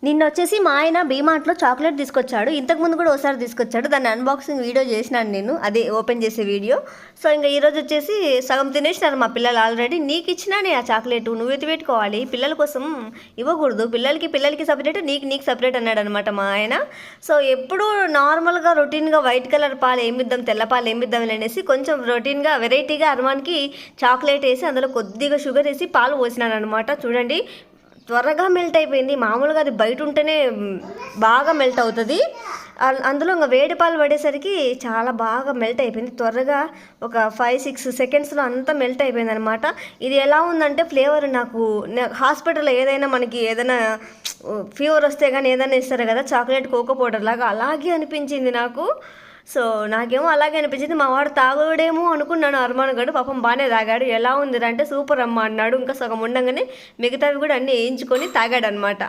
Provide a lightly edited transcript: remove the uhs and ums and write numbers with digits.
నిన్న వచ్చేసి మా ఆయన బీమార్ట్లో చాక్లెట్ తీసుకొచ్చాడు. ఇంతకుముందు కూడా ఒకసారి తీసుకొచ్చాడు. దాన్ని అన్బాక్సింగ్ వీడియో చేసినాను నేను, అదే ఓపెన్ చేసే వీడియో. సో ఇంకా ఈరోజు వచ్చేసి సగం తినేసినారు మా పిల్లలు ఆల్రెడీ. నీకు ఇచ్చినానే ఆ చాక్లెట్, నువ్వు ఎత్తి పెట్టుకోవాలి, పిల్లల కోసం ఇవ్వకూడదు, పిల్లలకి సపరేట్, నీకు సపరేట్ అన్నాడు అనమాట మా ఆయన. సో ఎప్పుడు నార్మల్గా రొటీన్గా వైట్ కలర్ పాలు ఏమిద్దాం, తెల్ల పాలు ఏమిద్దాం అనేసి కొంచెం రొటీన్గా వెరైటీగా అర్మాన్కి చాక్లెట్ వేసి అందులో కొద్దిగా షుగర్ వేసి పాలు పోసినాను అనమాట. చూడండి త్వరగా మెల్ట్ అయిపోయింది. మామూలుగా అది బయట ఉంటేనే బాగా మెల్ట్ అవుతుంది, అందులో ఇంకా వేడి పాలు పడేసరికి చాలా బాగా మెల్ట్ అయిపోయింది. త్వరగా ఒక 5-6 సెకండ్స్లో అంతా మెల్ట్ అయిపోయింది అనమాట. ఇది ఎలా ఉందంటే ఫ్లేవర్ నాకు హాస్పిటల్లో ఏదైనా మనకి ఏదైనా ఫీవర్ వస్తే కానీ ఏదైనా ఇస్తారు కదా చాక్లెట్ కోకో పౌడర్ లాగా, అలాగే అనిపించింది నాకు. సో నాకేమో అలాగే అనిపించింది. మా వాడు తాగుడేమో అనుకున్నాను. అర్మాన్ గడు పాపం బాగానే తాగాడు. ఎలా ఉంది అంటే సూపర్ అమ్మ అన్నాడు. ఇంకా సగం ఉండగానే మిగతావి కూడా అన్నీ వేయించుకొని తాగాడు అనమాట.